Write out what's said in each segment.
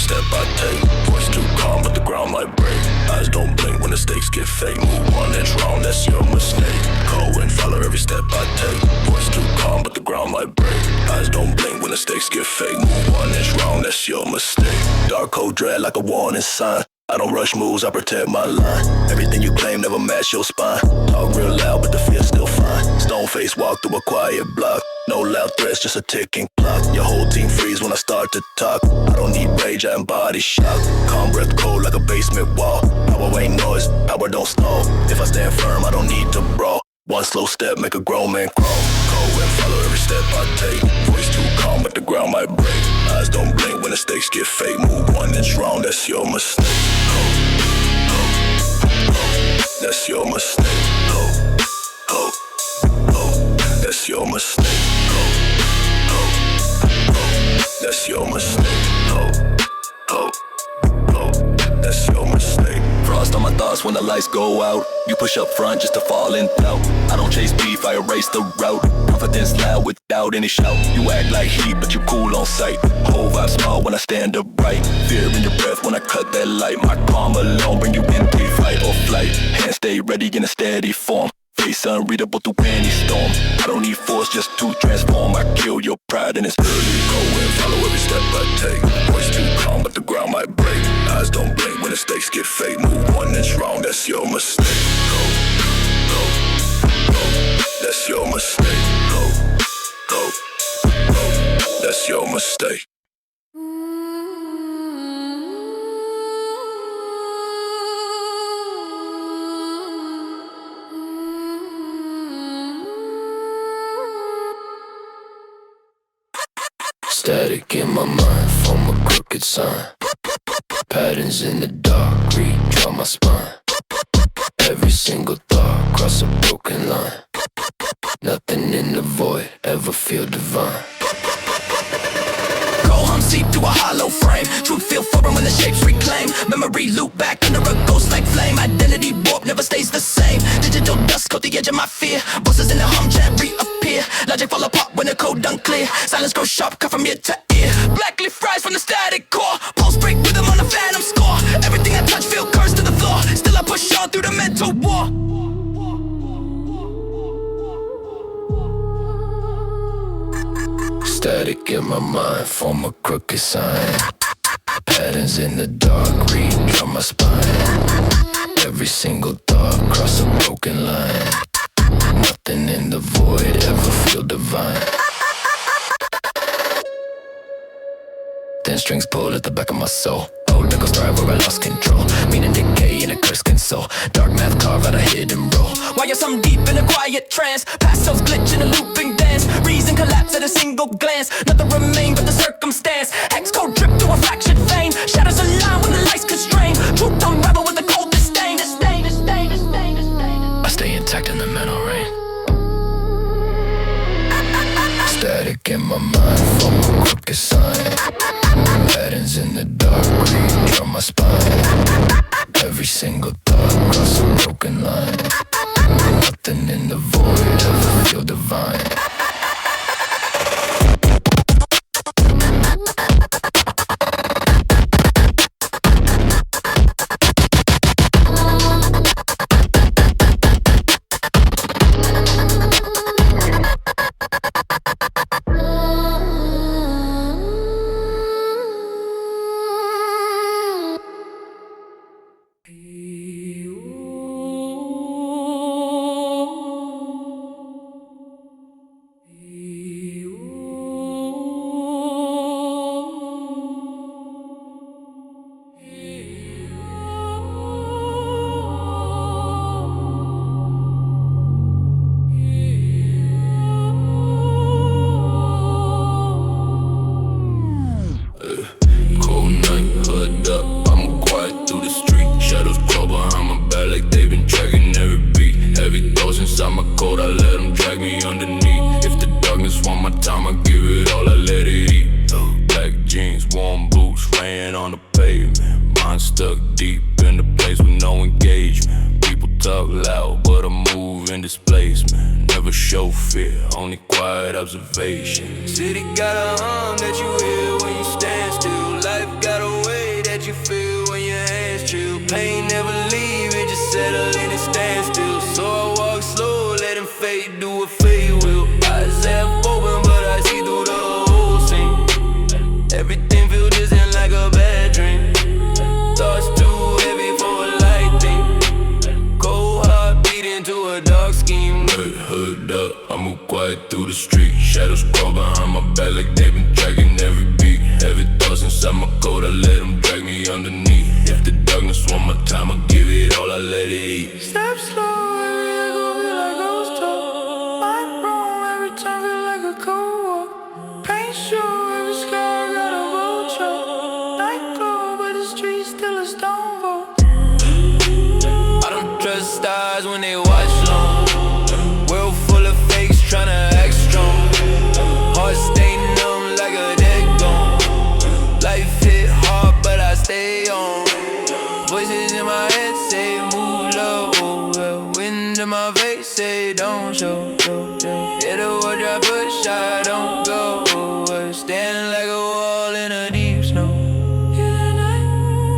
step I take. Voice too calm, but the ground might break. Eyes don't blink when the stakes get fake. Move 1 inch wrong, that's your mistake. Cold wind, follow every step I take. Voice too calm, but the ground might break. Eyes don't blink when the stakes get fake. Move 1 inch wrong, that's your mistake. Dark cold dread like a warning sign. I don't rush moves, I protect my line. Everything you claim never match your spine. Talk real loud, but the feel's still fine. Stone face walk through a quiet block. No loud threats, just a ticking clock. Your whole team freeze when I start to talk. I don't need rage, I embody shock. Calm breath cold like a basement wall. Power ain't noise, power don't stall. If I stand firm, I don't need to brawl. One slow step, make a grown man crawl. Cold and follow every step I take. Voice too calm, but the ground might break. Eyes don't blink when the stakes get fake. Move 1 inch wrong, that's your mistake. That's your mistake. That's your mistake. That's your mistake. That's your mistake. Frost on my thoughts when the lights go out. You push up front just to fall in doubt. I don't chase beef, I erase the route. Confidence loud without any shout. You act like heat, but you cool on sight. Whole vibe small when I stand upright. Fear in your breath when I cut that light. My calm alone bring you into fight or flight. Hands stay ready in a steady form. Face unreadable through any storm. I don't need force just to transform. I kill your pride and it's early. Go and follow every step I take. Voice too calm, but the ground might break. Eyes don't blink when the stakes get fake. Move 1 inch wrong, that's your mistake. That's your mistake. That's your mistake. Static in my mind, form a crooked sign. Patterns in the dark, redraw my spine. Every single thought, cross a broken line. Nothing in the void, ever feel divine. Go home, seep through a hollow frame. Truth feel foreign when the shapes reclaim. Memory loop back under a ghost like flame. Identity warp never stays the same. Digital dust coat the edge of my fear. Voices in the hum chat reappear. Logic fall apart when the code unclear. Silence grows sharp, cut from ear to ear. Blackleaf rise from the static core. Pulse break rhythm on a phantom score. Everything I touch feel cursed to the floor. Still I push on through the mental war. Static in my mind, form a crooked sign. Patterns in the dark, redraw my spine. Every single thought, cross a broken line. Nothing in the void, ever feel divine. Thin strings pull at the back of my soul. Old nickels thrive where I lost control. Meaning decay in a cursed console. Dark math carve out a hidden role. While you're some deep in a quiet trance. Past selves glitch in a looping dance. Reason collapse at a single glance. Nothing remain but the circumstance. Hex code drip through a fractured vein. Shadows align when the lights constrain. Truth unravel with the cold disdain. I stay intact in the mental rain. Static in my mind, form a crooked sign. Patterns in the dark, redraw my spine. Every single thought, cross a broken line. Nothing in the void, ever feel divine. Observation. City got a hum that you hear when you stand still. Life got a way like they've been dragging every beat. Heavy thoughts inside my coat, I let them drag me underneath. If the darkness want my time, I give it all, I let it eat. Step slow, every echo feel like ghost talk. Mind blown, every time feel like a cold walk. Paint show, every scar got a vulture. Night glow, but the streets still a stone vault. I don't trust stars when they watch long. World full of fakes tryna act strong. Heart stay numb like a dead gone. Life hit hard but I stay on. Voices in my head say move low. Wind in my face say don't show. Hit a wall, I push, I don't go. Stand like a wall in a deep snow. Hear the night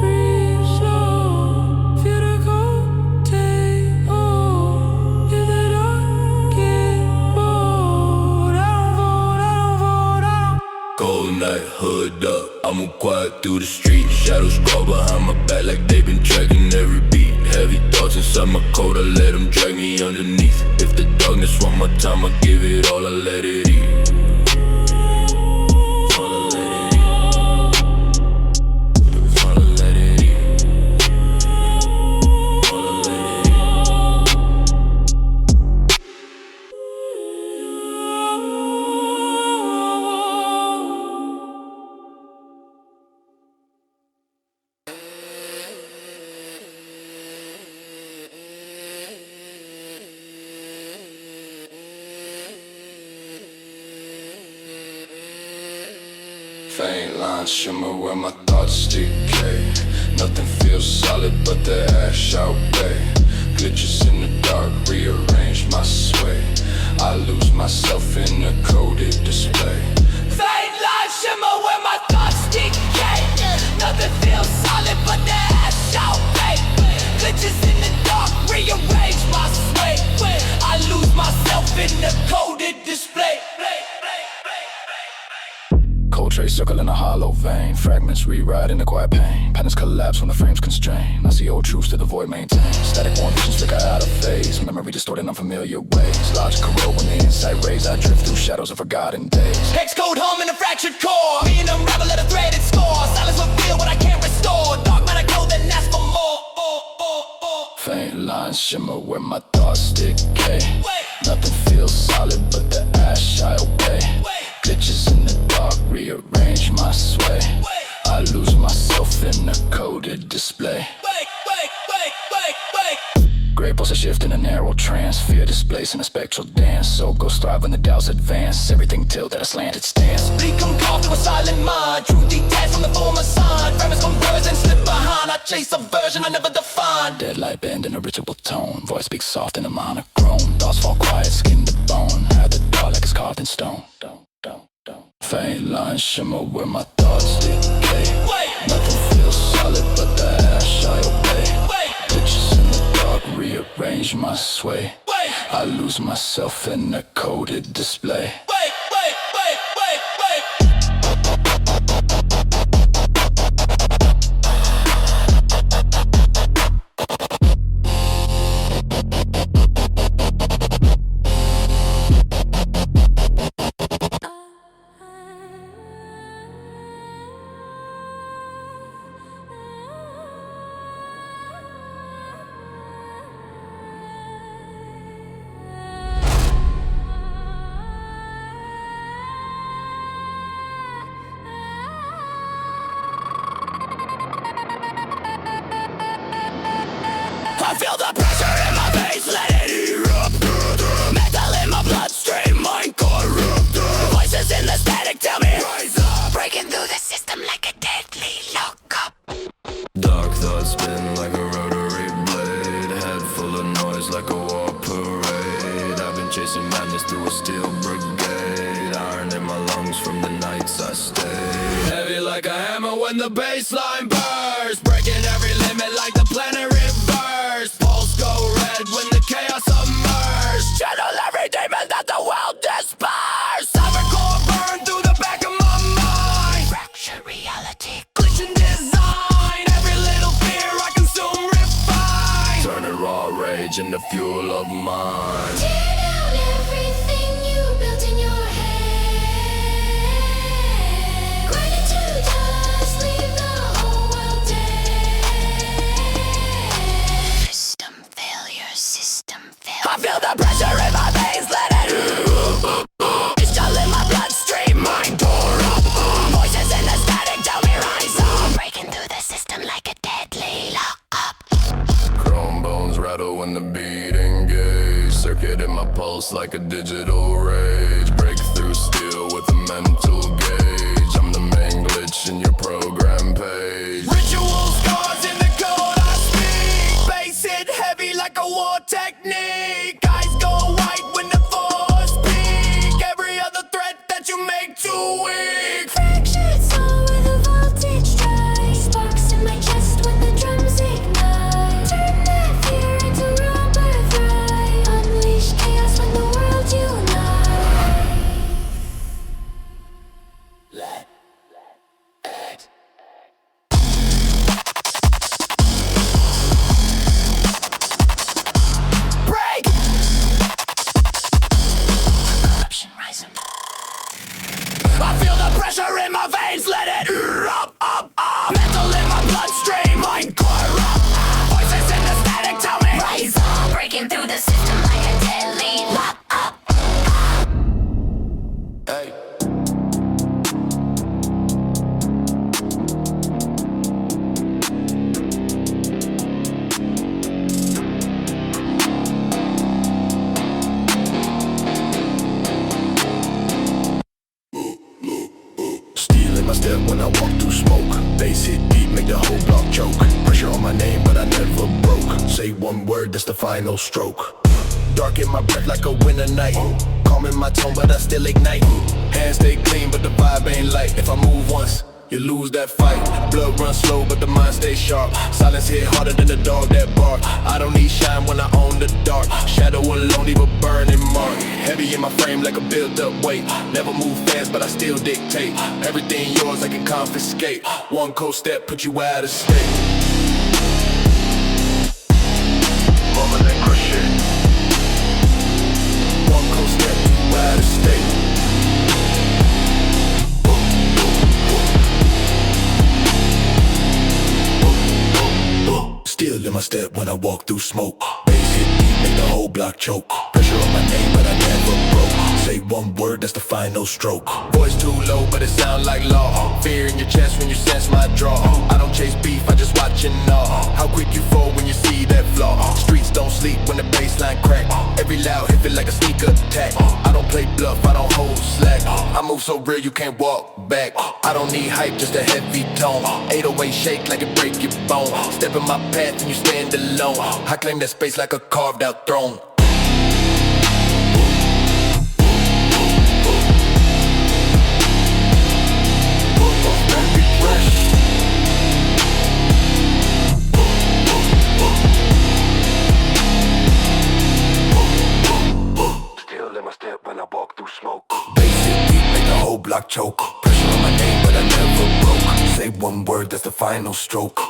breathe slow. Feel the cold take hold. Hear the dark get bold. I don't fold. Cold night, hood up, I move quiet through the street. Shadows crawl behind my back like they've been tracking every beat. Heavy thoughts inside my coat, I let them drag me underneath. If the darkness want my time, I give it all, I let it eat. All I let it eat. All I let it eat. All I let it Faint lines shimmer where my thoughts decay. Nothing feels solid but the ash outweigh. Glitches in the dark rearrange my sway. I lose myself in a coded display. Faint lines shimmer where my thoughts decay. Nothing feels solid but the ash outweigh. Glitches in the dark rearrange my sway. I lose myself in the coded display. Cold trace circle in a hollow vein. Fragments rewrite in the quiet pain. Patterns collapse when the frames constrain. I see old truths to the void maintain. Static warm visions flicker out of phase. Memory distorted in unfamiliar ways. Logic corrode when the insight rays. I drift through shadows of forgotten days. Hex code hum in a fractured core. Me and unravel at a threaded score. Silence reveal what I can't restore. Dark matter go then ask for more. Faint lines shimmer where my thoughts decay. Nothing feels solid but the ash I obey. Glitches in the dark rearrange my sway. I lose myself in a coded display. Gray pulse shift in a narrow trance. Fear displays in a spectral dance. Soul goes thrive when the doubts advance. Everything tilted a slanted stance. Become caught through a silent mind. True detached from the former sign. Premise converge and slip behind. I chase a version I never defined. Deadlight bend in a ritual tone. Voice speaks soft in a monochrome. Thoughts fall quiet, skin to bone. Have the dark like it's carved in stone. Faint lines shimmer where my thoughts decay. Nothing feels solid but the ash I obey. Glitches in the dark rearrange my sway. I lose myself in a coded display. I feel the pressure in my face, let it erupt. Metal in my bloodstream, mind corrupt. Voices in the static tell me rise up. Breaking through the system like a deadly lockup. Dark thoughts spin like a rotary blade. Head full of noise like a war parade. I've been chasing madness through a steel brigade. Iron in my lungs from the nights I stay. Heavy like a hammer when the bassline bursts. Breaking every limit like the planet reverse. Pulse go red when the chaos emerges. Channel every demon that the world disperses. Cybercore burn through the back of my mind. Fracture reality, glitch in design. Every little fear I consume, refine. Turning raw rage into fuel of mine. Tear down everything you built in your head. pulse like a digital rage. Breakthrough steel with a mental gauge. I'm the main glitch in your program page. Ritual scars in the code I speak. Bass hit heavy like a war technique. Eyes go white when the force peak. Every other threat that you make too weak. Fractured soul with a voltage drive. Sparks in my chest when the drums ignite. Turn that fear into raw birthright. Unleash chaos when the world unites. Let it break. Corruption rising. I feel the pressure in my veins, let it up. Mental in my bloodstream, mind corrupt. Voices in the static tell me rise up. Breaking through the system like a deadly lock up. Hey. Steel in my step when I walk through smoke. Bass hit deep, make the whole block choke. Pressure on my name, but I never broke. Say one word, that's the final stroke. Dark in my breath like a winter night. Calm in my tone, but I still ignite. Hands stay clean, but the vibe ain't light. If I move once, you lose that fight. Blood runs slow, but the mind stays sharp. Silence hit harder than the dog that bark. I don't need shine when I own the dark. Shadow alone, leave a burning mark. Heavy in my frame like a built-up weight. Never move fast, but I still dictate. Everything yours, I can confiscate. One cold step, put you out of state. Mama, that crush it. One cold step, you out of state. Still in my step when I walk through smoke. Bass hit deep, make the whole block choke. Pressure on my name, but I never broke. Say one word, that's the final stroke. Voice too low, but it sound like law. Fear in your chest when you sense my draw. I don't chase beef, I just watch and gnaw. How quick you fall when you see that flaw. Streets don't sleep when the baseline crack. Every loud hit feel like a sneak attack. I don't play bluff, I don't hold slack. I move so real you can't walk back. I don't need hype, just a heavy tone. 808 shake like it break your bone. Step in my path and you stand alone. I claim that space like a carved out throne. Still in my step when I walk through smoke. Bass hit deep, make the whole block choke. Pressure on my name, but I never broke. Say one word, that's the final stroke.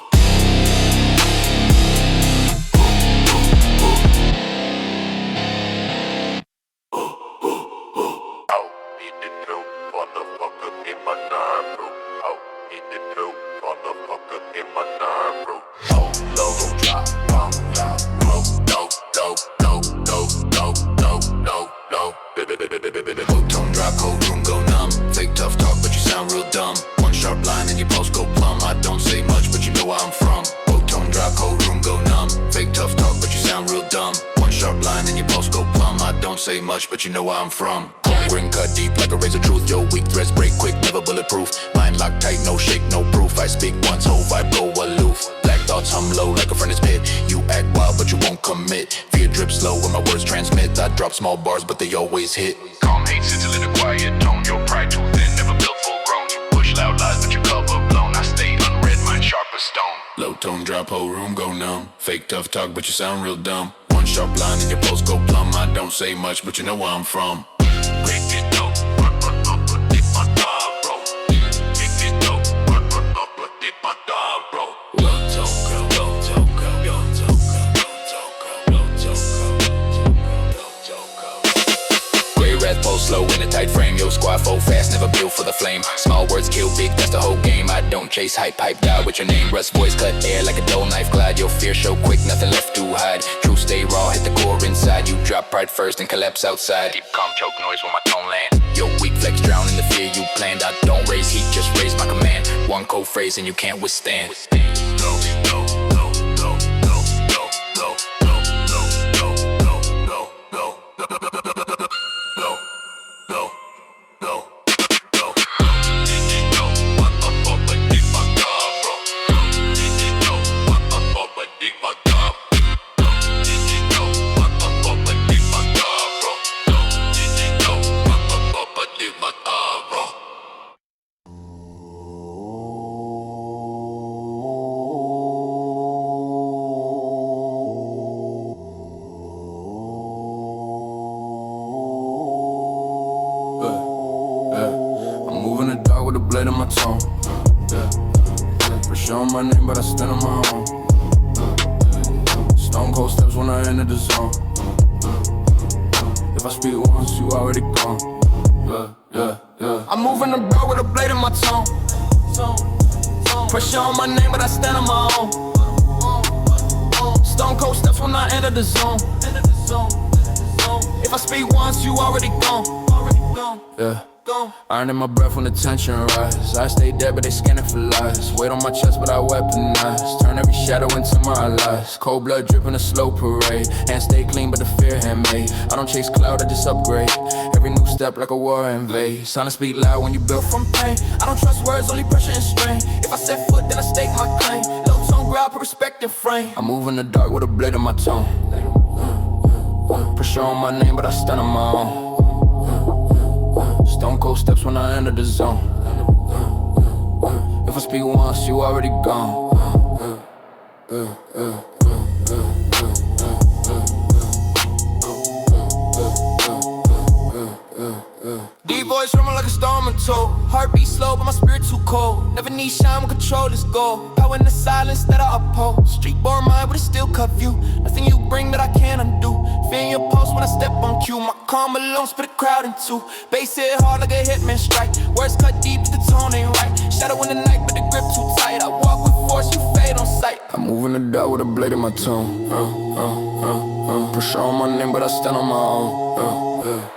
Tone drop, cold room go numb. Fake tough talk, but you sound real dumb. One sharp line and your post go plumb. I don't say much, but you know where I'm from. Tone drop, cold room go numb. Fake tough talk, but you sound real dumb. One sharp line and your post go plumb. I don't say much, but you know where I'm from. Ring cut deep like a razor truth. Yo, weak threads break quick, never bulletproof. Line locked tight, no shake, no proof. I speak once, whole vibe go aloof. Black thoughts hum low like a furnace pit. You act wild, but you won't commit. Fear drips slow when my words transmit. I drop small bars, but they always hit. Calm hate sits in a quiet tone. Your pride too thin, never built full grown. You push loud lies, but you cover blown. I stay unread, mind sharp as stone. Low tone drop, whole room go numb. Fake tough talk, but you sound real dumb. One sharp line and your post go plumb. I don't say much, but you know where I'm from. Slow in a tight frame, yo squad fold fast, never built for the flame. Small words kill big, that's the whole game. I don't chase hype, pipe die with your name. Rust voice cut air like a dull knife glide. Your fear show quick, nothing left to hide. True stay raw, hit the core inside. You drop pride first and collapse outside. Deep calm choke noise when my tone land. Yo weak flex drown in the fear you planned. I don't raise heat, just raise my command. One cold phrase and you can't withstand. No, no, no, no, no, no, no, no, no, no, no, no, no, no, no. blade on my tongue. Yeah, for sure my name, but I stand on my own. Stone cold steps when I enter the zone. If I speak once, you already gone. I'm moving the ball with a blade in my tongue. Pressure on my name, but I stand on my own. Stone cold steps when I enter the zone. If I speak once, you already gone. Yeah. Ironing my breath when the tension rise. I stay dead, but they scanning for lies. Weight on my chest, but I weaponize. Turn every shadow into my allies. Cold blood dripping a slow parade. Hands stay clean, but the fear handmade. I don't chase cloud, I just upgrade. Every new step like a war invade. Silence speak loud when you built from pain. I don't trust words, only pressure and strain. If I set foot, then I stake my claim. Low tone growl, put respect and frame. I move in the dark with a blade on my tongue. Pressure on my name, but I stand on my own. Stone cold steps when I enter the zone. If I speak once, you already gone. Deep voice drumming like a storm and toe. Heartbeat slow, but my spirit too cold. Never need shine when control is gold. Power in the silence that I uphold. Street born mind, but it still cut view. Nothing you bring that I can't undo. Feeling your pulse when I step on cue. My calm alone split a crowd in two. Bass hit hard like a hitman strike. Words cut deep, but the tone ain't right. Shadow in the night, but the grip too tight. I walk with force, you fade on sight. I move in the dark with a blade in my tongue. Pressure on my name, but I stand on my own.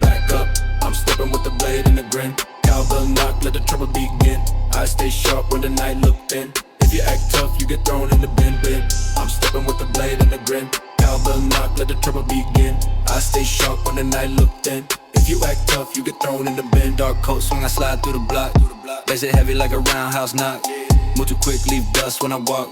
Back up, I'm stepping with the blade and the grin. Cowbell knock, let the trouble begin. I stay sharp when the night look thin. If you act tough, you get thrown in the bin. I'm stepping with the blade and the grin. Cowbell knock, let the trouble begin. I stay sharp when the night look thin. If you act tough, you get thrown in the bin. Dark coat swing, I slide through the block. Bass it heavy like a roundhouse knock. Move too quick, leave dust when I walk.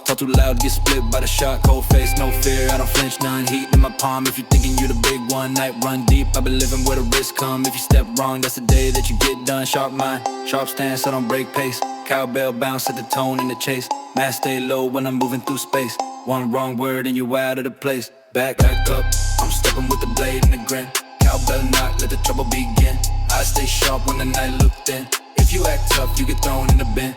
Talk too loud, get split by the shot. Cold face, no fear, I don't flinch, none. Heat in my palm, if you thinking you the big one. Night run deep, I've been living where the risk come. If you step wrong, that's the day that you get done. Sharp mind, sharp stance, I don't break pace. Cowbell bounce, set the tone in the chase. Mask stay low when I'm moving through space. One wrong word and you out of the place. Back up, I'm stepping with the blade and the grin. Cowbell knock, let the trouble begin. I stay sharp when the night look thin. If you act tough, you get thrown in the bin.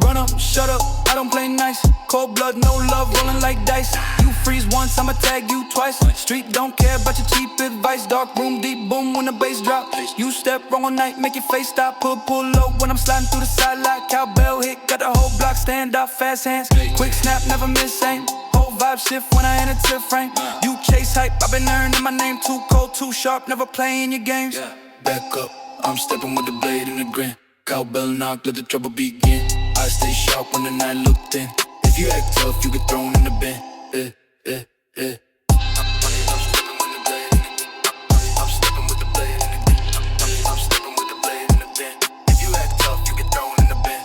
Run up, shut up, I don't play nice. Cold blood, no love, rolling like dice. You freeze once, I'ma tag you twice. Street don't care about your cheap advice. Dark room, deep boom when the bass drop. You step wrong all night, make your face stop. Pull low when I'm sliding through the side like cowbell hit. Got the whole block, stand up, fast hands. Quick snap, never miss aim. Whole vibe shift when I enter to frame. You chase hype, I've been earning my name. Too cold, too sharp, never playing your games. Back up, I'm stepping with the blade and the grin. Cowbell knock, let the trouble begin. I stay sharp when the night look thin. If you act tough, you get thrown in the bin. I'm stepping with the blade and the grin. I'm stepping with the blade and the bin. If you act tough, you get thrown in the bin.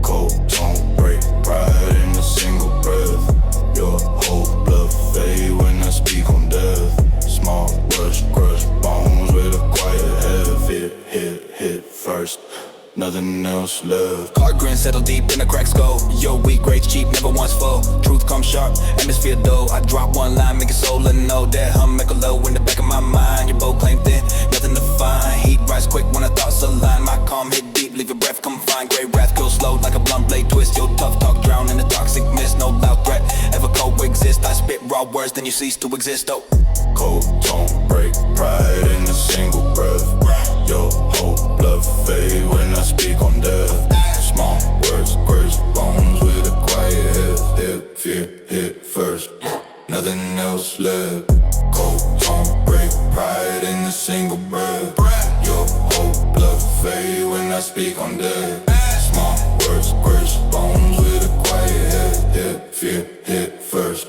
Cold don't break, pride in a single breath. Your whole blood fade when I speak on death. Small brush, crush bones with a quiet head. Hit first, nothing else left. Hard grin settle deep in the crack skull. Yo, weak grades cheap, never once full. Truth comes sharp, atmosphere dull. I drop one line, make it soul and know that hum make a low in the back of my mind. Your bow claim thin, nothing to find. Heat rise quick when I thoughts align. My calm hit deep, leave your breath confined. Gray wrath goes slow like a blunt blade twist. Your tough talk drown in the toxic mist. No loud threat ever coexist. I spit raw words, then you cease to exist. Oh, Cold don't break, pride in a single breath. Your whole blood fade when I speak on death. Small words, curse bones with a quiet head. Fear hit first, nothing else left. Cold single breath. Your whole blood fade when I speak on death. Small words, crush bones with a quiet head. Fear hit first,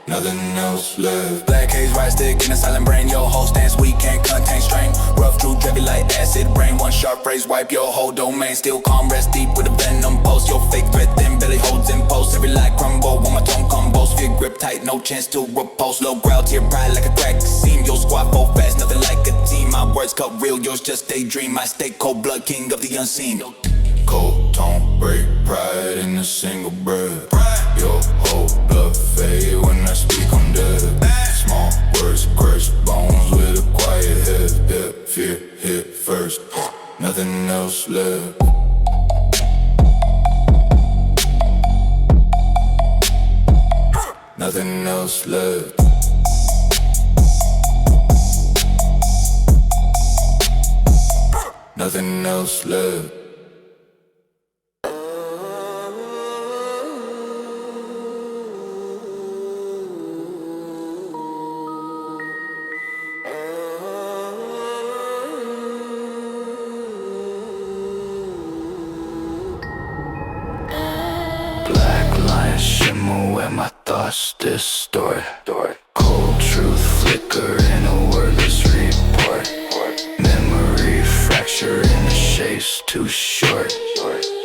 nothing else left. Black haze, right stick in a silent brain. Your whole stance weak, can't contain strain. Rough, true, heavy like acid brain. One sharp phrase, wipe your whole domain. Still calm, rest deep with a venom pulse. Your fake threat, then belly holds impulse. Every lie crumble when my tone combos. Fear grip tight, no chance to repulse. Low growl, tear pride like a crack seam. Your squad fall fast, nothing like a team. My words cut real, yours just daydream. I stay cold blood, king of the unseen. Cold tone, break pride in a single breath. Your whole blood fade when I speak on death. Small words, crush bones with a quiet head. Fear hit first, nothing else left. Nothing else left. Nothing else left. Shimmer where my thoughts distort. Cold truth flicker in a wordless report. Memory fracture in the shapes too short.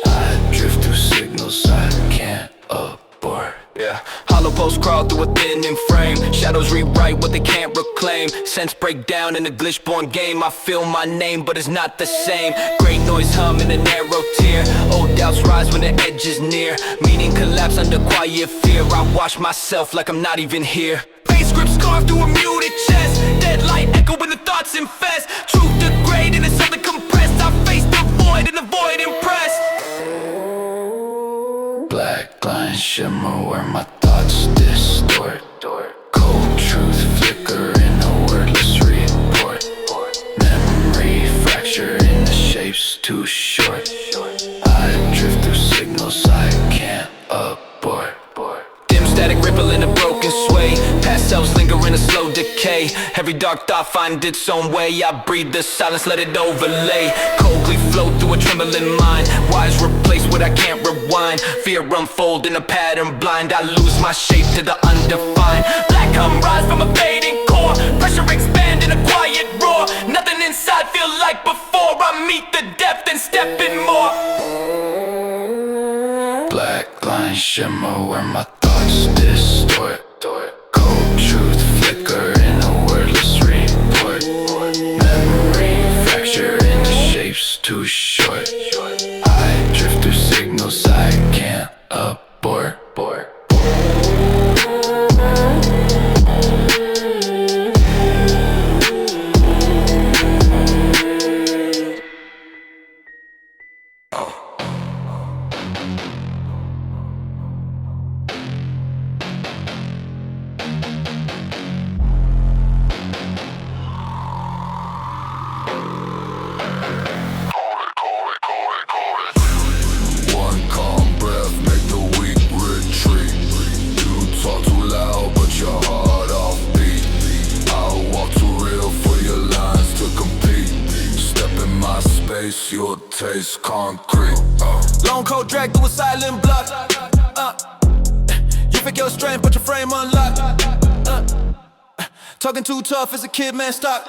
I drift through signals I can't abort. Yeah. Hollow posts crawl through a thinning frame. Shadows rewrite what they can't reclaim. Sense break down in a glitch-born game. I feel my name, but it's not the same. Great noise hum in a narrow tear. Old doubts rise when the edge is near. Meaning collapse under quiet fear. I watch myself like I'm not even here. Bass grips carved through a muted chest. Dead light echo when the thoughts infest. Truth degrade and it's something compressed. I face the void and the void impressed. Black lines shimmer where my thoughts distort. Cold truth flicker in a wordless report. Memory fracture in the shapes too short. I drift through signals I can't abort. Dim static ripple in a broken sway. Past selves linger in a slow decay. Every dark thought find its own way. I breathe the silence, let it overlay. Coldly flow through a trembling mind. Wise replace what I can't rewind. Fear unfold in a pattern blind. I lose my shape to the undefined. Black hum rise from a fading core. Pressure expand in a quiet roar. Nothing inside feel like before. I meet the depth and step in more. Black lines shimmer where my thoughts distort. Cold truth flicker in a wordless report. Memory fracture in the shapes too short. I drift through signals I can't abort. You'll taste concrete. Long cold drag through a silent block. You pick your strength, but your frame unlocked. Talking too tough as a kid, man, stop.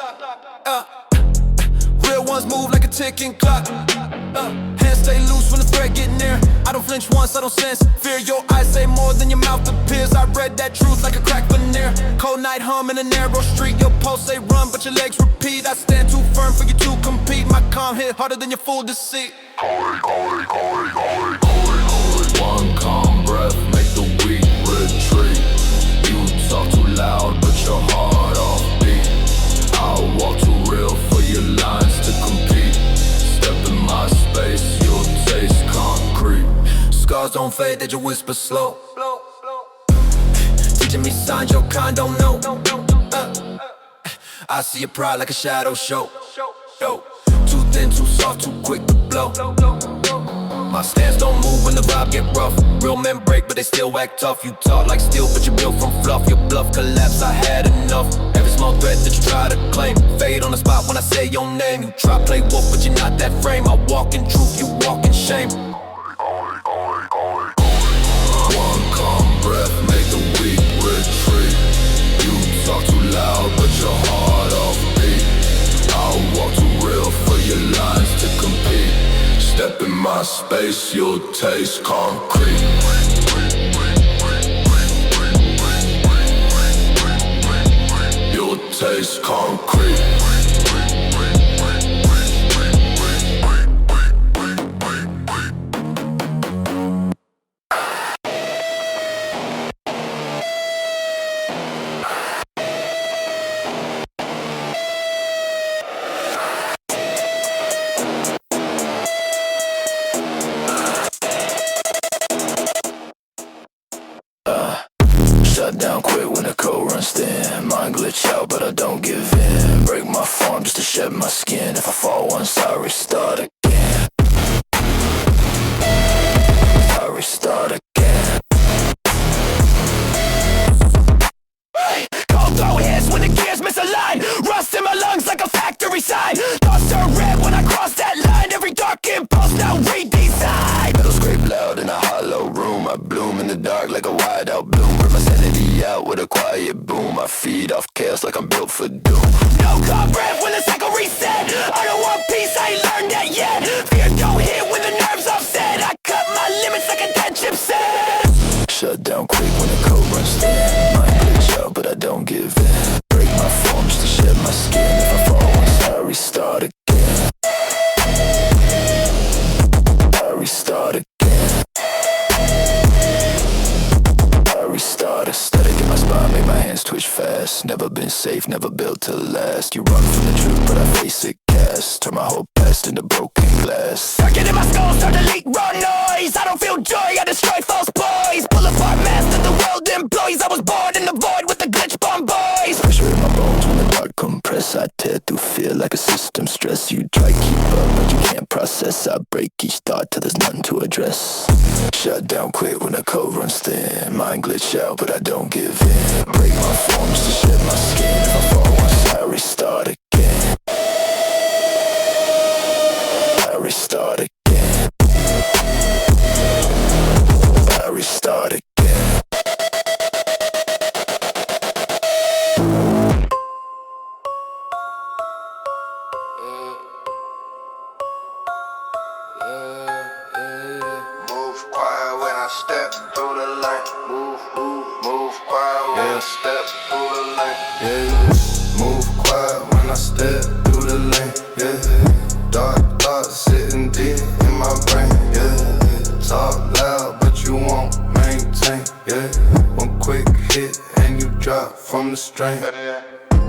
Real ones move like a ticking clock. Hands stay loose when the threat get near. I don't flinch once, I don't sense fear. Your eyes say more than your mouth appears. I read that truth like a crack veneer. Cold night hum in a narrow street. Your pulse say run, but your legs repeat. I stand too firm for you to compete. My calm hit harder than your full deceit. One calm breath make the weak retreat. You talk too loud, but your heart offbeat. I'll walk too real for your lines to compete. Step in my space, you'll taste concrete. Scars don't fade, they just whisper slow. Teaching me signs your kind don't know. I see your pride like a shadow show. Too thin, too soft, too quick to blow. My stance don't move when the vibe get rough. Real men break, but they still act tough. You talk like steel, but you built from fluff. Your bluff collapse, I had enough. Every small threat that you try to claim. Fade on the spot when I say your name. You try play wolf, but you're not that frame. I walk in truth, you walk in shame. One calm breath, make the weak retreat. You talk too loud, but your heart off beat. I'll walk too real for your lines to compete. Step in my space, you'll taste concrete. You'll taste concrete. Shut down quick when the code runs thin. Mind glitch out, but I don't give in. Break my form just to shed my skin. If I fall once, I restart again. I restart again. Hey, cold throw hits when the gears misalign. Rust in my lungs like a factory sign. Thoughts turn red when I cross that line. Every dark impulse now redesign. Metal scrape loud in a hollow room. I bloom in the dark like a wide out bloom. Burn my sanity out with a quiet boom. I feed off chaos like I'm built for doom. No calm breath when the cycle reset. I don't want peace, I ain't learned that yet. Fear don't hit when the nerves offset. I cut my limits like a dead chipset. Shut down quick when the code runs thin. Mind glitch out, but I don't give in. Break my form just to shed my skin. If I fall once, I restart again. I restart again. Restart, aesthetic in my spine, make my hands twitch fast. Never been safe, never built to last. You run from the truth, but I face it cast. Turn my whole past into broken glass. Circuit in my skull, start to leak raw noise. I don't feel joy, I destroy false boys. Pull apart master the world employs. I was born in the void with the glitch bomb boys. Pressure in my bones when the dark compress. I tear through fear like a system stress. You try keep up, but you can't process. I break each thought till there's nothing to address. Shut down quick when the code runs thin. Mind glitch out, but I don't give in. Break my form just to shed my skin. If I fall once, I restart again. I restart again. I restart again. Step through the lane, move quiet when I step through the lane. Yeah, move quiet when I step through the lane. Yeah, dark thoughts sitting deep in my brain. Yeah, talk loud but you won't maintain. Yeah, one quick hit and you drop from the string.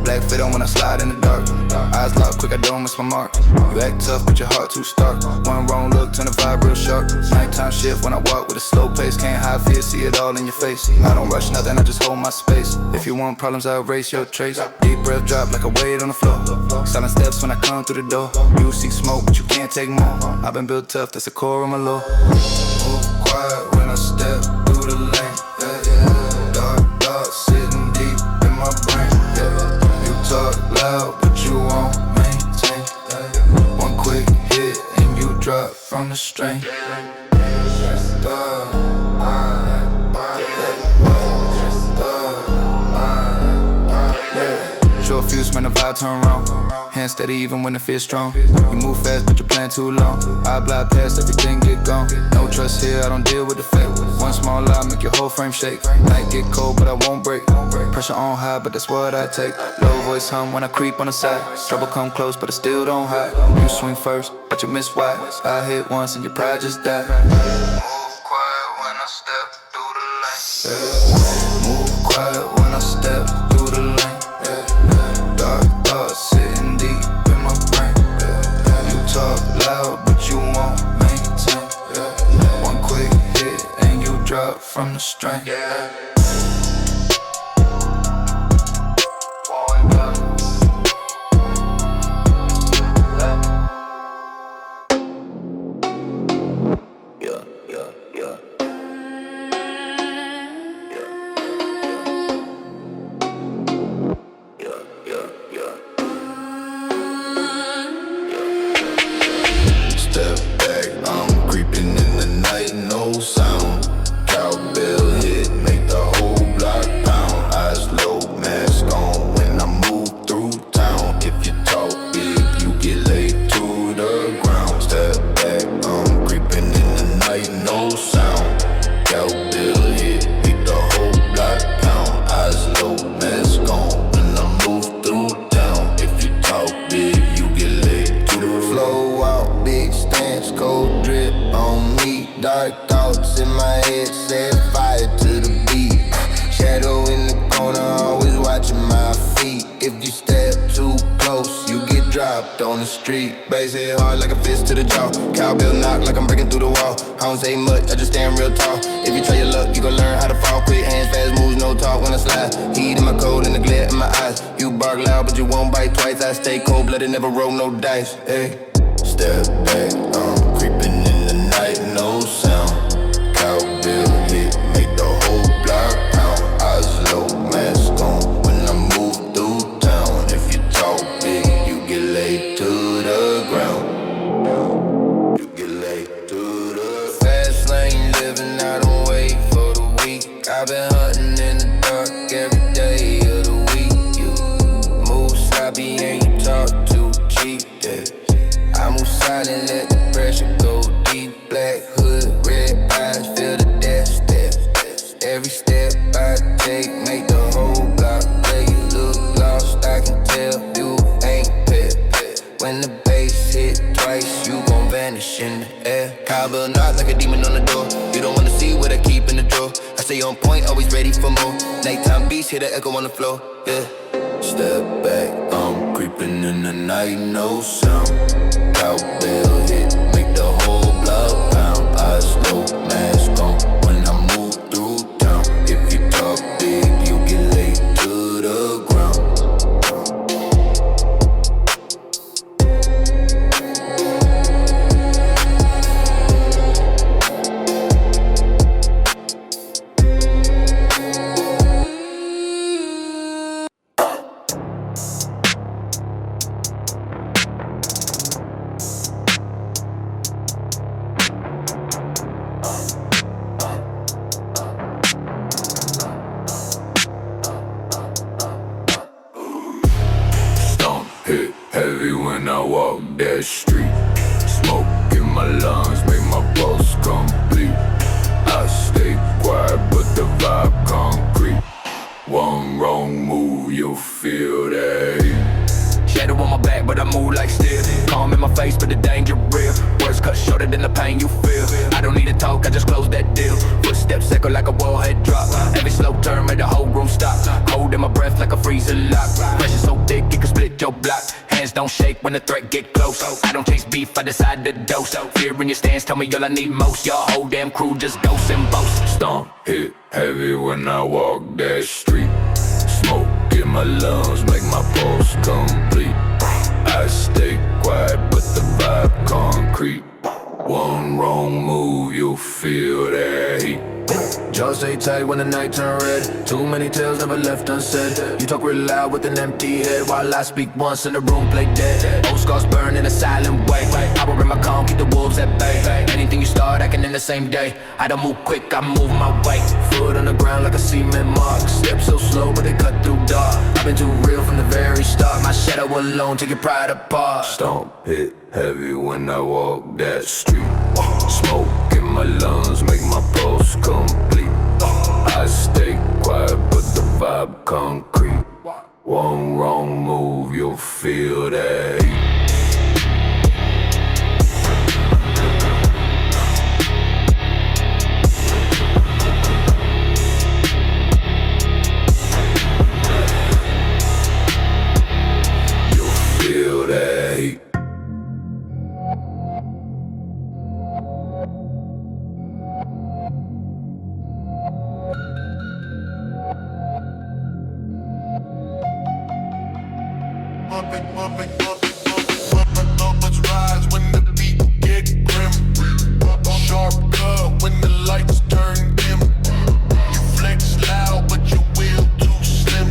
Black fit on when I slide in the dark. Eyes locked quick, I don't miss my mark. You act tough, but your heart too stark. One wrong look, turn the vibe real sharp. Nighttime shift when I walk with a slow pace. Can't hide fear, see it all in your face. I don't rush nothing, I just hold my space. If you want problems, I'll erase your trace. Deep breath drop like a weight on the floor. Silent steps when I come through the door. You see smoke, but you can't take more. I've been built tough, that's the core of my law. Move quiet when I step through the lane. Yeah, yeah. Dark thoughts sitting deep in my brain. Yeah. Talk loud, but you won't maintain. One quick hit and you drop from the string. Short fuse, man, the vibe turn wrong. Hands steady even when it feels strong. You move fast, but you're playing too long. I glide past, everything get gone. No trust here, I don't deal with the fake. One small lie, make your whole frame shake. Night get cold, but I won't break. Pressure on high, but that's what I take. Low voice hum when I creep on the side. Trouble come close, but I still don't hide. You swing first, but you miss wide. I hit once and your pride just died. Move quiet when I step through the lane. Yeah. Move quiet when I step through the lane. Yeah. Dark thoughts sitting deep in my brain. Yeah. You talk loud, but you won't maintain. Yeah. One quick hit and you drop from the string. Yeah. Yeah, yeah. hopped on the street. Bass hit hard like a fist to the jaw. Cowbell knock like I'm breaking through the wall. I don't say much, I just stand real tall. If you try your luck, you gon' learn how to fall. Quick hands, fast moves, no talk when I slide. Heat in my cold and the glare in my eyes. You bark loud, but you won't bite twice. I stay cold-blooded, never roll no dice. Hey, step back, I'm creeping in the night, no sound. Cowbell hit, make the whole block pound. Eyes low, mask on when I move through town. If you talk big, you get laid to the ground. You get laid to the fast lane, living, I don't wait for the week. I've been hunting in the dark every day of the week. You move sloppy and you talk too cheap, yeah. I move silent, let the pressure go deep. Black hood, red eyes, feel the death step. Every step I take, make the whole block play. You look lost, I can tell you ain't pet. When the bass hit twice, you gon' vanish in the air. Cowbell knock like a demon on the door. You don't wanna see what I keep in the drawer. I stay on point, always ready for more. Nighttime beats, hear the echo on the floor, yeah. Step back, I'm creeping in the night, no sound. Cowbell hit, make the whole block pound. Eyes low, mask on when I move through town. If you talk big, you get laid to the ground. Hit heavy when I walk that street. Smoke in my lungs, make my pulse complete. I stay quiet, but the vibe concrete. One wrong move, you'll feel that heat. Shadow on my back, but I move like steel. Calm in my face, but the danger real. Words cut shorter than the pain you feel. I don't need to talk, I just close that deal. Footsteps echo like a wallhead drop. Every slow turn made the whole room stop. Cold in my breath like a freezer lock. Pressure so thick it can split your block. Hands don't shake when the threat get close. I don't chase beef, I decide to dose. Fear in your stance, tell me all I need most. Your whole damn crew just ghosts and boast. Stomp hit heavy when I walk that street. Smoke in my lungs, make my pulse complete. I stay quiet, but the vibe concrete. One wrong move, you'll feel that heat. Jaws stay tight when the night turn red. Too many tales never left unsaid. You talk real loud with an empty head, while I speak once and the room play dead. Old scars burn in a silent way. Power in my calm, keep the wolves at bay. Anything you start, I can end the same day. I don't move quick, I move my way. Foot on the ground like a cement mark. Step so slow, but they cut through dark. I've been too real from the very start. My shadow alone, take your pride apart. Stomp hit heavy when I walk that street. Smoke in my lungs, make my pulse complete. I stay quiet, but the vibe concrete. One wrong move, you'll feel that heat. Feel that heat. Numbers rise when the beat get grim. Sharp cut when the lights turn dim. You flex loud, but your will too slim.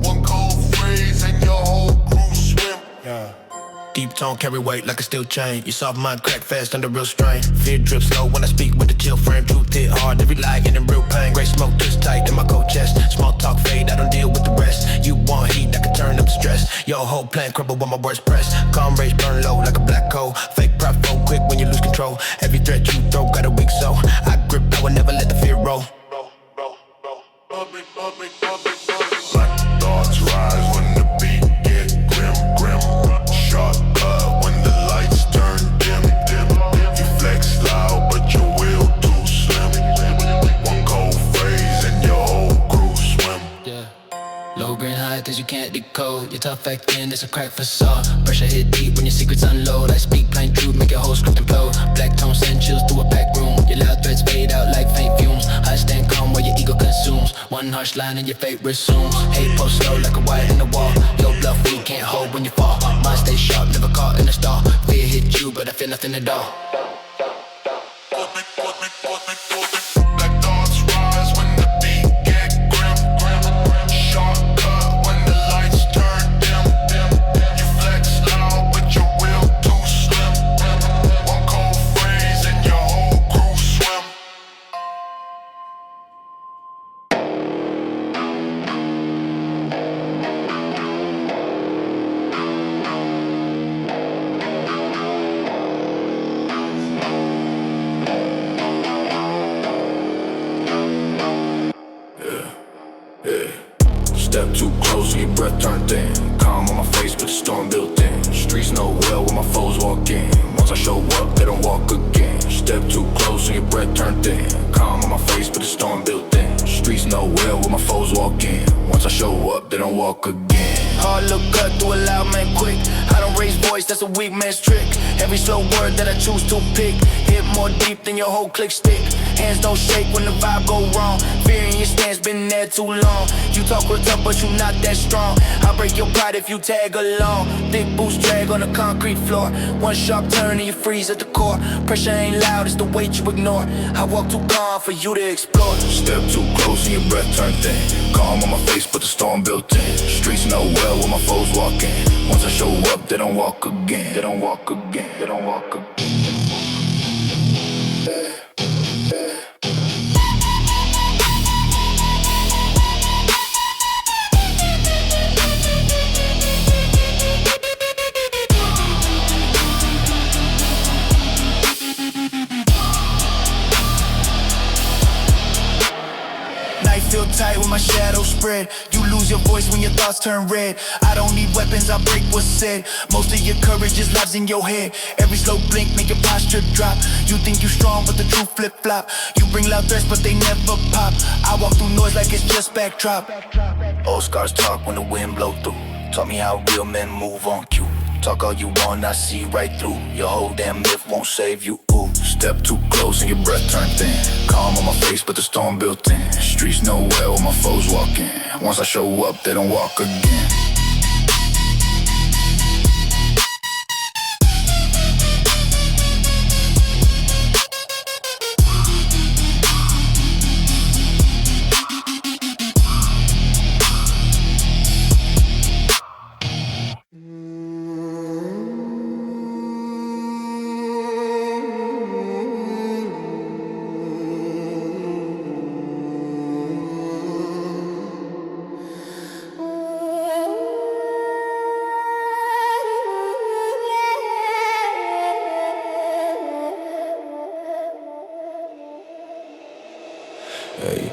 One cold phrase and your whole crew swim. Deep tone carry weight like a steel chain. You soft mind crack fast under real strain. Fear drips slow when I speak with the chill frame. Truth hit hard, every lie in real pain. Gray smoke twist tight in my cold chest. Small talk fade, I don't deal with the rest. You want heat, I can turn up stress. Your whole plan crumble when my words press. Calm rage burn low like a black coal. Fake pride fold quick when you lose control. Every threat you throw got a weak soul. I grip, I will never let the fear roll. Black thoughts rise when the beat get grim. Sharp cut when the lights turn dim. You flex loud, but your will too slim. One cold phrase and your whole crew swim. Yeah. Low green high things you can't decode. cold. You're tough acting, it's a crack facade. Pressure hit deep when your secrets unload. I speak plain truth, make your whole script implode. Black tone send chills through a packed room. Your loud threats fade out like faint fumes. I stand calm while your ego consumes. One harsh line and your fate resumes. Hate post slow like a wire in the wall. Your bluff we can't hold when you fall. Mind stay sharp, never caught in a stall. Fear hit you, but I feel nothing at all. Black thoughts rise when the beat get grim. Shortcut when the lights turn dim. You flex loud but your will too slim. One cold phrase and your whole crew swim. Step too close and your breath turned thin. Calm on my face but the storm built in. Streets know well when my foes walk in. Once I show up, they don't walk again. Step too close and your breath turned thin. Calm on my face but the storm built in. Streets know well when my foes walk in. Once I show up, they don't walk again. Hard look cut through a loud man quick. I don't raise voice, that's a weak man's trick. Every slow word that I choose to pick hit more deep than your whole click stick. Hands don't shake when the vibe go wrong. Fear in your stance, been there too long. You talk real tough, but you not that strong. I'll break your pride if you tag along. Thick boots drag on the concrete floor. One sharp turn and you freeze at the core. Pressure ain't loud, it's the weight you ignore. I walk too calm for you to explore. Step too close and your breath turned thin. Calm on my face but the storm built in. Streets know well when my foes walk in. Once I show up, they don't walk again. They don't walk again. They don't walk again. Feel tight when my shadow spread. You lose your voice when your thoughts turn red. I don't need weapons, I break what's said. Most of your courage just lives in your head. Every slow blink make your posture drop. You think you strong but the truth flip flop. You bring loud threats but they never pop. I walk through noise like it's just backdrop. Old scars talk when the wind blow through. Taught me how real men move on cue. Talk all you want, I see right through. Your whole damn myth won't save you. Ooh, step too close and your breath turned thin. Calm on my face, but the storm built in. Streets know well when my foes walk in. Once I show up, they don't walk again. Hey.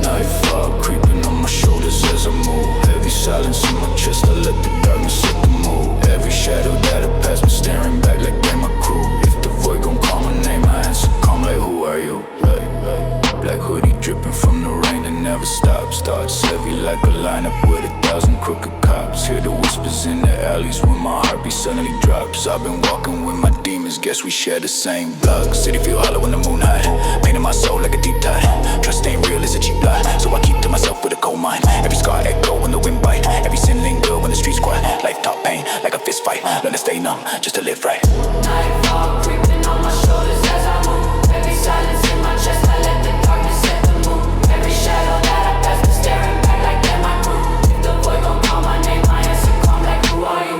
Nightfall creeping on my shoulders as I move. Heavy silence in my chest, I let the darkness set the mood. Every shadow that I pass me staring back like they're my crew. If the void gon' call my name, I answer calm like who are you? Black hoodie dripping from the rain that never stops. Thoughts heavy like a lineup with 1,000 crooked cops. Hear the whispers in the alleys when my heartbeat suddenly drops. I've been walking with my demons, guess we share the same block. City feel hollow when the moon high, painting my soul like a deep tide. Trust ain't real, it's a cheap lie, so I keep to myself with a cold mind. Every scar echo when the wind bite, every sin linger when the streets quiet. Life taught pain like a fist fight, learn to stay numb just to live right. Nightfall creeping on my shoulders as I move. Heavy silence in my chest, I let the darkness set the mood. Every shadow that I pass me staring back like they're my crew. If the void gon' call my name, I answer calm like who are you?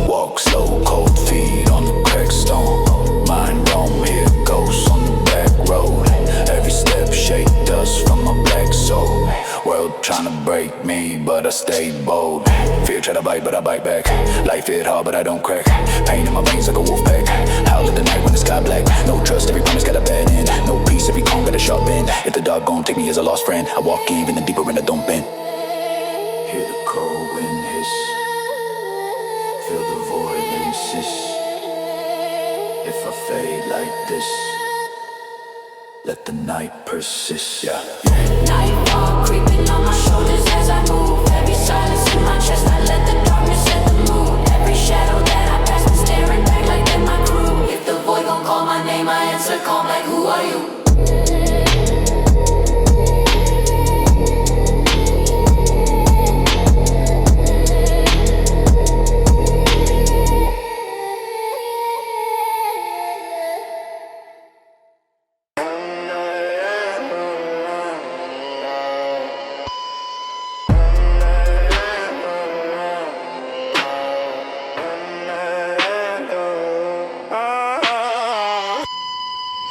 Walk slow, cold feet on the cracked stone. Mind roam, hear ghosts on the back road. Every step shake dust bite, but I bite back. Life hit hard, but I don't crack. Pain in my veins like a wolf pack. Howl at the night when the sky black. No trust, every promise got a bad end. No peace, every calm got a sharp bend. If the dog gon' take me as a lost friend, I walk even deeper in the dump bend. Hear the cold wind hiss. Feel the void insist. If I fade like this, let the night persist, yeah. Nightfall creeping on my shoulders as I move. Heavy silence in my chest, I let the darkness set the mood. Every shadow that I pass is staring back like they're my crew. If the void gon' call my name, I answer calm like who are you?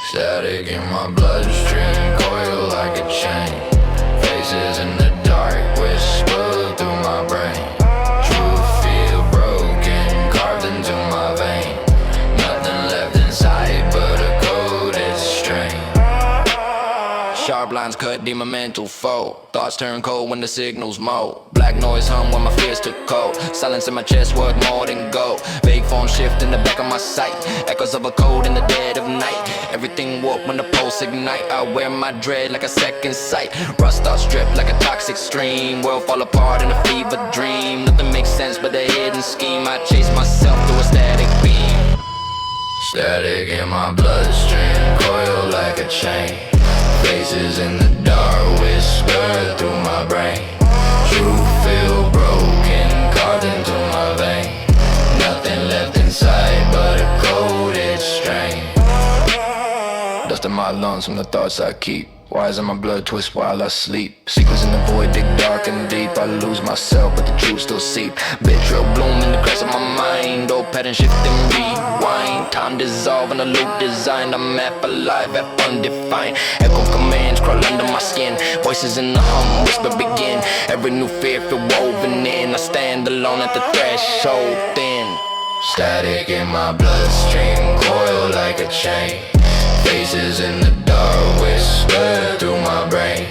Static in my bloodstream, coil like a chain. Faces in the dark, whisper through my brain. Truth feel broken, carved into my vein. Nothing left inside but a coded strain. Sharp lines cut, deep my mental foe. Thoughts turn cold when the signals mold. Black noise hum when my fears took cold. Silence in my chest worth more than gold. Vague form shift in the back of my sight. Echoes of a code in the dead of night. Everything warp when the pulse ignite. I wear my dread like a second sight. Rust thoughts strip like a toxic stream. World fall apart in a fever dream. Nothing makes sense but a hidden scheme. I chase myself through a static beam. Static in my bloodstream, coil like a chain. Faces in the dark, whisper through my brain. Truth feel broken, carved into my vein. Nothing left inside but a coded strain. Dust in my lungs from the thoughts I keep. Wires in my blood twist while I sleep. Secrets in the void dig dark and deep. I lose myself but the truth still seep. Betrayal bloom in the cracks of my mind. Old pattern shift and rewind. Time dissolve in a loop designed. I'm half alive, half undefined. Echo commands crawl under my skin. Voices in the hum whisper begin. Every new fear feel woven in. I stand alone at the threshold thin. Static in my bloodstream, coil like a chain. Faces in the dark, whisper through my brain.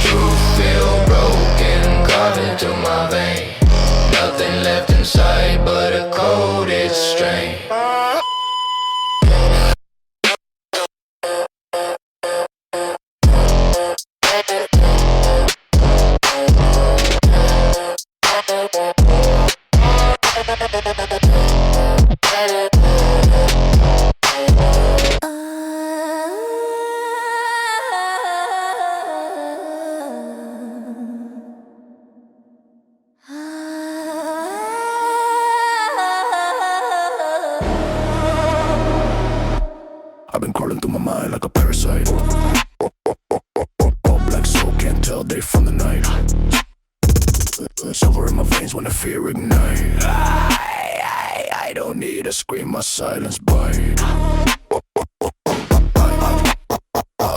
Truth feel broken, carved into my vein. Nothing left inside but a coded strain. I've been crawling through my mind like a parasite. All black soul can't tell day from the night. Silver in my veins when the fear ignite. I don't need to scream, my silence bite.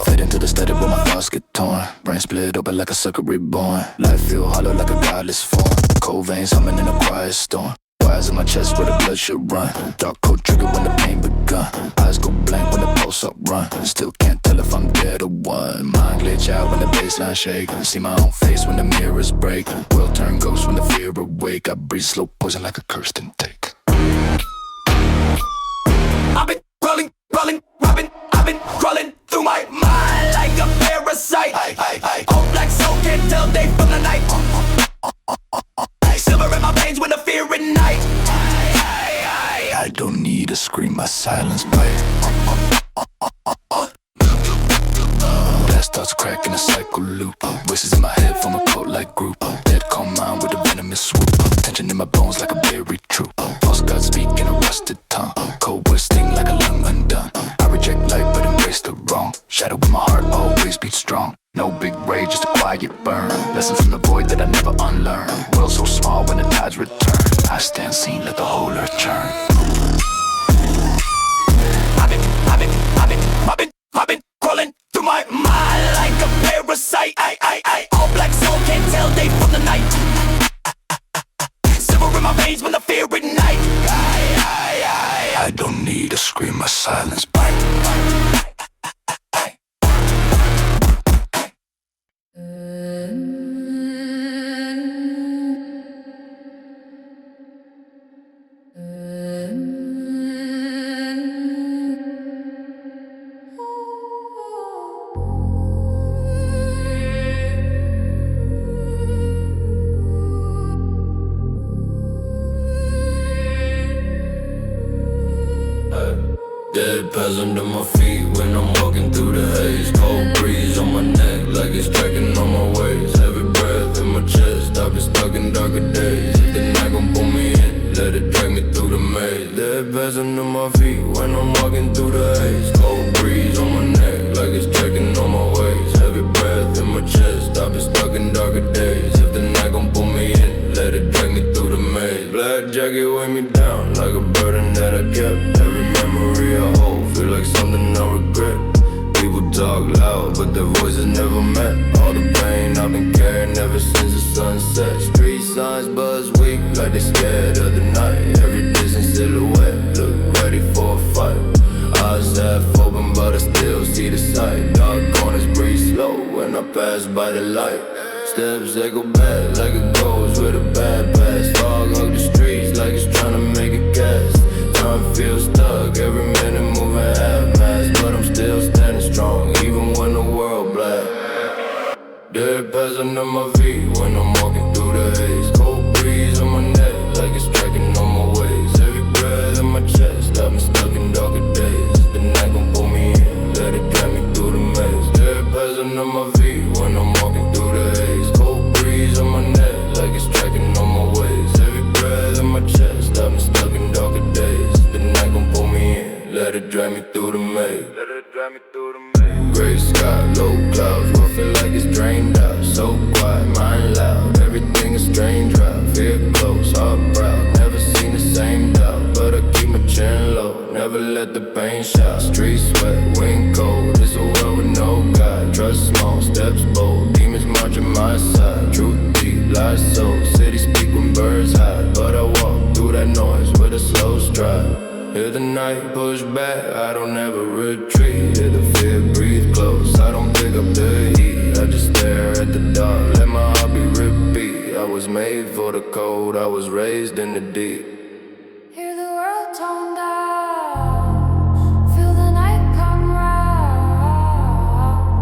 Fade into the static where my thoughts get torn. Brain split open like a sucker reborn. Life feel hollow like a godless form. Cold veins humming in a quiet storm. Wires in my chest where the blood should run. Dark code trigger when the pain begun. Eyes go blank when the pulse up run. Still can't tell if I'm dead or what. Mind glitch out when the baseline shake. See my own face when the mirrors break. World turn ghost when the fear awake. I breathe slow poison like a cursed intake. I've been rolling, robbing. I've been crawling through my mind like a parasite. All black soul can't tell day from the night. Silver in my veins when the fear ignite. I don't need to scream, my silence bite. Blast thoughts crack in a cycle loop. Voices in my head from a cult-like group. Dead calm mind with a venomous swoop. Tension in my bones like a buried troop. False God speak in a rusted tongue. Cold words sting like a lung undone. I reject light but embrace the wrong. Shadow in my heart always beats strong. No big rage, just a quiet burn. Lessons from the void that I never unlearn. World so small when the tides return. I stand seen, let the whole earth churn. I've been crawling through my mind like a parasite. All black soul can't tell day from the night. Silver in my silence. Bang, bang, bang. Dead pads under my feet when I'm walking through the haze. Cold breeze on my neck like it's striking on my waist. Heavy breath in my chest, I've been stuck in darker days. If the night gon' pull me in, let it drag me through the maze. Dead pads under my feet when I'm walking through the haze. Cold breeze on my neck like it's striking on my waist. Heavy breath in my chest, I've been stuck in darker days. If the night gon' pull me in, let it drag me through the maze. Black jacket weigh me down like a burden that I kept. Every memory I hold feel like something I regret. People talk loud, but their voices never met. All the pain I've been carrying ever since the sunset. Street signs buzz weak like they scared of the night. Every distant silhouette look ready for a fight. Eyes half open, but I still see the sight. Dark corners breathe slow when I pass by the light. Steps echo back like a ghost with a bad past. Fog hug the streets like it's trying to make a cast. Time feels stuck, every minute moving half-mast. But I'm still standing strong, even when the world black. Dead pads under my feet when I'm walking through the haze. Cold breeze on my neck like it's striking on my waist. Heavy breath in my chest, I've been stuck in darker days. The night gon' pull me in, let it drag me through the maze. Dead pads under my feet when I'm walking through the haze. Cold breeze on my neck like it's striking on my waist. Heavy breath in my chest, I've been stuck in darker days. The night gon' pull me in, let it drag me through the maze. Gray sky, low clouds, rough it like it's drained out. So quiet, mind loud, everything is strange route. Fear close, heart proud, never seen the same doubt. But I keep my chin low, never let the pain shout. Street sweat, wind cold, it's a world with no God. Trust small, steps bold, demons marching my side. Truth deep, lies so, city speak when birds hide. But I walk through that noise with a slow stride. Hear the night push back, I don't ever retreat. Hear the fear breathe close, I don't pick up the heat. I just stare at the dark, let my heart be repeat. I was made for the cold, I was raised in the deep. Hear the world tone down, feel the night come round.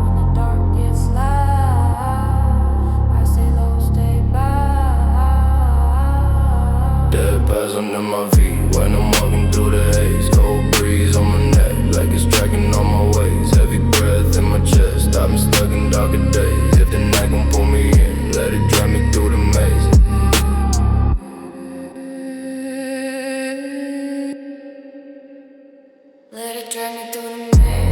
When the dark gets loud, I say low, stay bound. Dead pads under my feet when I'm walking through the haze. Cold breeze on my neck like it's striking on my waist. Heavy breath in my chest, I've been stuck in darker days. If the night gon' pull me in, let it drag me through the maze. Let it drag me through the maze.